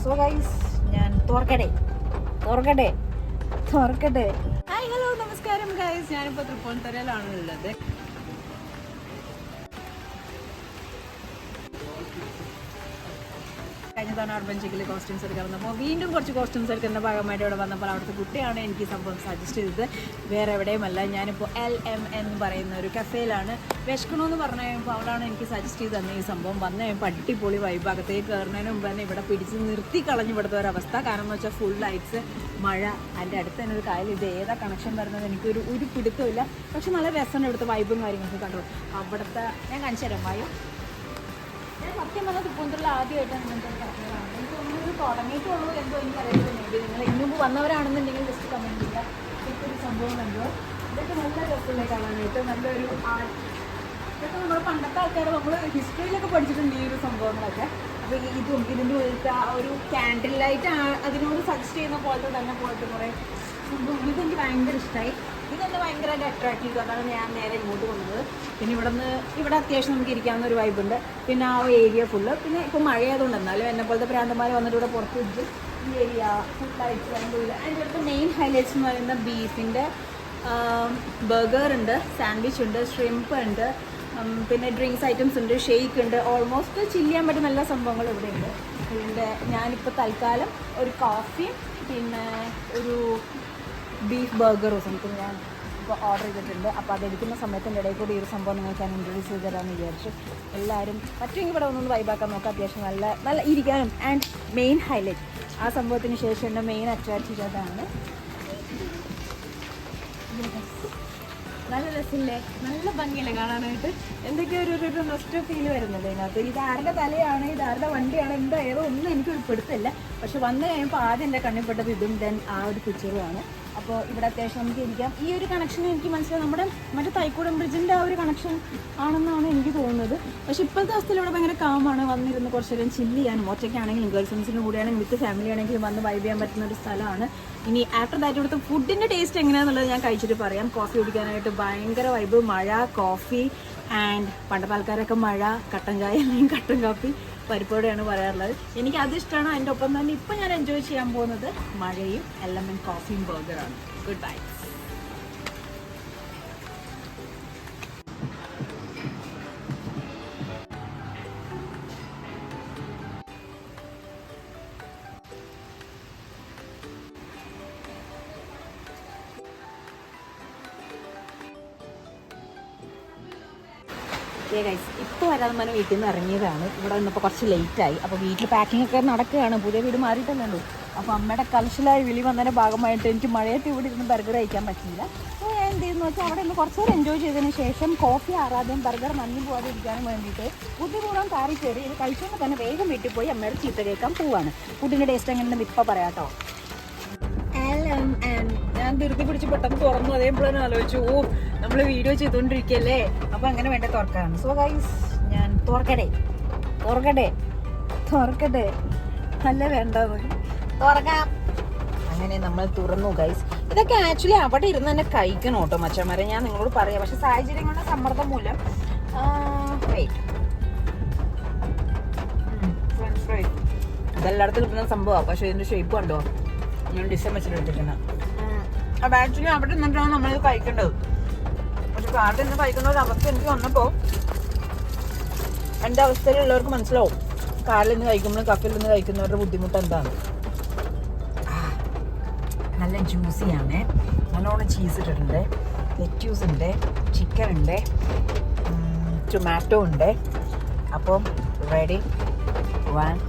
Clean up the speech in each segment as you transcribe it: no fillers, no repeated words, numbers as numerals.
So guys ഞാൻ തുറക്കട്ടെ. Hi hello നമസ്കാരം ഗൈസ്, ഞാനിപ്പോൾ തൃപ്പൂണിത്തുറയിലാണ് ഉള്ളത്. കഴിഞ്ഞ തവണ അർബൻ ചെക്കിൽ കോസ്റ്റ്യൂംസ് എടുക്കാൻ വന്നപ്പോൾ വീണ്ടും കുറച്ച് കോസ്റ്റ്യൂംസ് എടുക്കുന്ന ഭാഗമായിട്ട് ഇവിടെ വന്നപ്പോൾ അവിടുത്തെ കുട്ടിയാണ് എനിക്ക് സംഭവം സജസ്റ്റ് ചെയ്തത്. വേറെ എവിടെയുമല്ല, ഞാനിപ്പോൾ LM എന്ന് പറയുന്ന ഒരു കഫേയിലാണ്. വിശക്കണമെന്ന് പറഞ്ഞു കഴിയുമ്പോൾ അവളാണ് എനിക്ക് സജസ്റ്റ് ചെയ്ത് തന്നെ ഈ സംഭവം. വന്നു കഴിയുമ്പോൾ അടിപൊളി വൈബ്. അകത്തേക്ക് കയറുന്നതിന് മുമ്പ് തന്നെ ഇവിടെ പിടിച്ച് നിർത്തി കളഞ്ഞു ഇവിടുത്തെ ഒരവസ്ഥ. കാരണം എന്ന് വെച്ചാൽ ഫുൾ ലൈറ്റ്സ്, മഴ, അതിൻ്റെ അടുത്ത് തന്നെ ഒരു കായൽ. ഇത് ഏതാ കണക്ഷൻ വരുന്നത് എനിക്കൊരു പിടുത്തമില്ല. പക്ഷെ നല്ല രസമാണ് ഇവിടുത്തെ വൈബും കാര്യങ്ങളൊക്കെ കണ്ടു. അവിടുത്തെ ഞാൻ കാണിച്ചു തരാം വായു. ഞാൻ സത്യം പറഞ്ഞാൽ തൃപ്പൂണിത്തുറയിൽ ആദ്യമായിട്ടാണ് ഇങ്ങനത്തെ കഫേകളാണ്. എനിക്ക് തോന്നുന്നത് തുടങ്ങിയിട്ടുള്ളൂ എന്തോ എനിക്കറിയില്ല. മേബി നിങ്ങൾ ഇന്നും വന്നവരാണെന്നുണ്ടെങ്കിൽ ജസ്റ്റ് കമൻറ്റ് ചെയ്യുക. ഇതൊക്കെ ഒരു സംഭവം കണ്ടോ. ഇതൊക്കെ നല്ല രസമില്ലേ കാണാനായിട്ട്. നല്ലൊരു ആർട്ട്. ഇതൊക്കെ നമ്മൾ പണ്ടത്തെ ആൾക്കാർ നമ്മൾ ഹിസ്റ്ററിയിലൊക്കെ പഠിച്ചിട്ടുണ്ട് ഈ ഒരു സംഭവങ്ങളൊക്കെ. അപ്പോൾ ഇതും ഇതിൻ്റെ ഉള്ളിലത്തെ ആ ഒരു ക്യാൻഡിൽ ലൈറ്റ് അതിനോട് സജസ്റ്റ് ചെയ്യുന്ന പോലത്തെ തന്നെ പോലത്തെ കുറേ സംഭവം. ഇതെനിക്ക് ഭയങ്കര ഇഷ്ടമായി. ഇതെന്നെ ഭയങ്കരമായിട്ട് അട്രാക്ട് ചെയ്തു. അതാണ് ഞാൻ നേരെ ഇങ്ങോട്ട് വന്നത്. പിന്നെ ഇവിടെ അത്യാവശ്യം നമുക്ക് ഇരിക്കാവുന്ന ഒരു വൈബുണ്ട്. പിന്നെ ആ ഏരിയ ഫുള്ള്. പിന്നെ ഇപ്പോൾ മഴയായതുകൊണ്ട് എന്നാലും എന്നെ പോലത്തെ പ്രാന്തന്മാർ വന്നിട്ട് ഇവിടെ പുറത്ത് വെച്ച് ഈ ഏരിയ ഫുൾ ലൈറ്റ്സ് അതിൻ്റെ അടുത്ത് മെയിൻ ഹൈലൈറ്റ്സ് എന്ന് പറയുന്നത് ബീഫിൻ്റെ ബർഗർ ഉണ്ട്, സാൻഡ്വിച്ച് ഉണ്ട്, ഷ്രിംപ്പ് ഉണ്ട്, പിന്നെ ഡ്രിങ്ക്സ് ഐറ്റംസ് ഉണ്ട്, ഷെയ്ക്ക് ഉണ്ട്. ഓൾമോസ്റ്റ് ചില്ല് ചെയ്യാൻ പറ്റുന്ന എല്ലാ സംഭവങ്ങളും ഇവിടെ ഉണ്ട്. ഇതിൻ്റെ ഞാനിപ്പോൾ തൽക്കാലം ഒരു കോഫിയും പിന്നെ ഒരു ബീഫ് ബർഗറോ സംതിങ് ഞാൻ ഇപ്പോൾ ഓർഡർ ചെയ്തിട്ടുണ്ട്. അപ്പോൾ അതെടുക്കുന്ന സമയത്തിൻ്റെ ഇടയിൽ കൂടി ഈ ഒരു സംഭവം നിങ്ങൾക്ക് ഞാൻ ഇൻട്രൊഡ്യൂസ് ചെയ്ത് തരാമെന്ന് വിചാരിച്ചു. എല്ലാവരും പറ്റുമെങ്കിൽ ഇവിടെ ഒന്നൊന്ന് വൈബാക്കാൻ നോക്കാം. അത്യാവശ്യം നല്ല ഇരിക്കാനും. ആൻഡ് മെയിൻ ഹൈലൈറ്റ് ആ സംഭവത്തിന് ശേഷം എൻ്റെ മെയിൻ അട്രാക്ട് ചെയ്തതാണ്. നല്ല രസമില്ലേ, നല്ല ഭംഗിയില്ലേ കാണാനായിട്ട്. എന്തൊക്കെയോ ഒരു നൊസ്റ്റോ ഫീൽ വരുന്നുണ്ട് ഇതിനകത്ത്. ഇതാരുടെ തലയാണ്, ഇതാരുടെ വണ്ടിയാണ്, എന്തായാലും ഒന്നും എനിക്കൊരു പിടുത്തില്ല. പക്ഷെ വന്നു കഴിയുമ്പോൾ ആദ്യം എൻ്റെ കണ്ണിൽപ്പെട്ടത് ഇതും ദെൻ ആ ഒരു പിക്ചറുമാണ്. അപ്പോൾ ഇവിടെ അത്യാവശ്യം നമുക്ക് ഇരിക്കാം. ഈ ഒരു കണക്ഷൻ എനിക്ക് മനസ്സിലായി നമ്മുടെ മറ്റേ തൈക്കൂടം ബ്രിഡ്ജിൻ്റെ ആ ഒരു കണക്ഷൻ ആണെന്നാണ് എനിക്ക് തോന്നുന്നത്. പക്ഷേ ഇപ്പോഴത്തെ അവസ്ഥയിൽ ഇവിടെ ഭയങ്കര കാമാണ്. വന്നിരുന്ന് കുറച്ച് നേരം ചില്ല് ചെയ്യാനും, ഒറ്റയ്ക്കാണെങ്കിലും ഗേൾ ഫ്രണ്ട്സിൻ്റെ കൂടെയാണെങ്കിലും വിത്ത് ഫാമിലി ആണെങ്കിലും വന്ന് വൈബ് ചെയ്യാൻ പറ്റുന്ന ഒരു സ്ഥലമാണ്. ഇനി ആഫ്റ്റർ ദാറ്റ് ഇവിടുത്തെ ഫുഡിൻ്റെ ടേസ്റ്റ് എങ്ങനെയാണെന്നുള്ളത് ഞാൻ കഴിച്ചിട്ട് പറയാം. കോഫി കുടിക്കാനായിട്ട് ഭയങ്കര വൈബ്. മഴ, കോഫി ആൻഡ് പണ്ടത്തെ ആൾക്കാരൊക്കെ മഴ, കട്ടൻ ചായ അല്ലെങ്കിൽ കട്ടൻ കാപ്പി, പരിപ്പോടെയാണ് പറയാറുള്ളത്. എനിക്ക് അതിഷ്ടമാണ്. അതിൻ്റെ ഒപ്പം തന്നെ ഇപ്പം ഞാൻ എൻജോയ് ചെയ്യാൻ പോകുന്നത് മഴയും LM കോഫിയും ബർഗറാണ്. Good bye. ഇപ്പോൾ വരാതെ തന്നെ വീട്ടിൽ നിന്ന് ഇറങ്ങിയതാണ്. ഇവിടെ വന്നപ്പോൾ കുറച്ച് ലേറ്റായി. അപ്പോൾ വീട്ടിൽ പാക്കിംഗ് ഒക്കെ നടക്കുകയാണ്. പുതിയ വീട് മാറിയിട്ടല്ലോ. അപ്പോൾ അമ്മയുടെ കലശലായി വിളി വന്നതിൻ്റെ ഭാഗമായിട്ട് എനിക്ക് മഴയത്ത് ഇവിടെ ഇരുന്ന് ബർഗർ കഴിക്കാൻ പറ്റിയില്ല. അപ്പോൾ ഞാൻ എന്ത് ചെയ്യുന്നു വെച്ചാൽ അവിടെ നിന്ന് കുറച്ച് നേരം എൻജോയ് ചെയ്തതിന് ശേഷം കോഫി ആറാതെയും ബർഗർ നന്ദി പോകാതെ ഇരിക്കാനും വേണ്ടിയിട്ട് ബുദ്ധിപൂർവ്വം കാറി കയറി ഇത് കഴിച്ചുകൊണ്ട് തന്നെ വേഗം വീട്ടിൽ പോയി അമ്മയുടെ ചീത്ത കേൾക്കാൻ പോവാണ്. ഫുഡിൻ്റെ ടേസ്റ്റ് എങ്ങനെയുണ്ടെന്ന് ഇപ്പോൾ പറയാം കേട്ടോ. ഞാൻ ധൃതി പിടിച്ച് പെട്ടെന്ന് തുറന്നു. അതേപോലെ ആലോചിച്ചു, നമ്മൾ വീഡിയോ ചെയ്തുകൊണ്ടിരിക്കുകയല്ലേ, അപ്പോൾ അങ്ങനെ വേണ്ട തുറക്കാണ്. സോ ഗൈസ് ഞാൻ തുറക്കട്ടെ. അല്ല വേണ്ടത് തുറക്കാം. അങ്ങനെ നമ്മൾ തുറന്നു ഗൈസ്. ഇതൊക്കെ ആക്ച്വലി അവിടെ ഇരുന്ന് തന്നെ കഴിക്കണം കേട്ടോ മച്ചന്മാരെ, ഞാൻ നിങ്ങളോട് പറയാം. പക്ഷെ സാഹചര്യങ്ങളുടെ സമ്മർദ്ദം മൂലം ഫ്രഞ്ച് ഫ്രൈ ഇതെല്ലായിടത്തും കിട്ടുന്ന സംഭവമാണ്. പക്ഷെ ഇതിൻ്റെ ഷേപ്പ് കണ്ടോ, ഞാൻ ഡിസൈൻ വെച്ചിട്ടെടുത്തിട്ടുണ്ട്. അപ്പോൾ ആക്ച്വലി അവിടെ നിന്നിട്ടാണ് നമ്മളിത് കഴിക്കേണ്ടത്. പക്ഷെ കാറിൽ നിന്ന് കഴിക്കുന്ന ഒരു അവസ്ഥ എനിക്ക് വന്നപ്പോൾ എൻ്റെ അവസ്ഥയിലുള്ളവർക്ക് മനസ്സിലാവും കാറിൽ നിന്ന് കഴിക്കുമ്പോഴും കഫയിൽ നിന്ന് കഴിക്കുന്നവരുടെ ബുദ്ധിമുട്ട് എന്താണ്. നല്ല ജ്യൂസിയാണ്. നല്ലോണം ചീസ് ഇട്ടിട്ടുണ്ട്, ലെറ്റ്യൂസ് ഉണ്ട്, ചിക്കൻ ഉണ്ട്, ടൊമാറ്റോ ഉണ്ട്. അപ്പം റെഡി, 1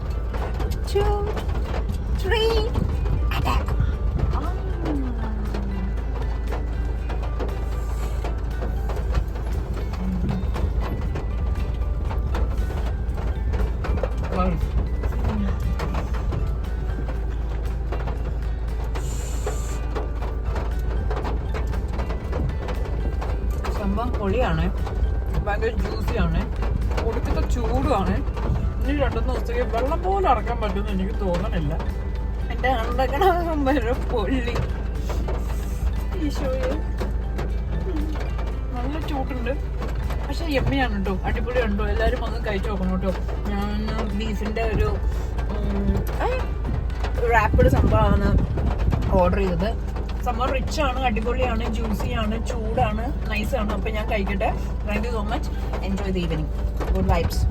2 3 attack. സംഭവം പൊളിയാണ്, ഭയങ്കര ജ്യൂസിയാണ്, ഒടുക്കത്തെ ചൂടുമാണ്. ഇനി 2 ദിവസത്തേക്ക് വെള്ളം പോലെ അടക്കാൻ പറ്റുമെന്ന് എനിക്ക് തോന്നണില്ല. എൻ്റെ അണ്ടക്കണം വരെ പൊള്ളി. ഈശോയെ നല്ല ചൂടുണ്ട്. പക്ഷെ യമ്മിയാണ് കേട്ടോ, അടിപൊളിയുണ്ടോ. എല്ലാവരും വന്ന് കഴിച്ചു നോക്കണം കേട്ടോ. ഞാൻ ബീഫിൻ്റെ ഒരു റാപ്പിഡ് സംഭവമാണ് ഓർഡർ ചെയ്തത്. സംഭവം റിച്ച് ആണ്, അടിപൊളിയാണ്, ജ്യൂസി ആണ്, ചൂടാണ്, നൈസാണ്. അപ്പം ഞാൻ കഴിക്കട്ടെ. Thank you so much. Enjoy the evening. Good vibes.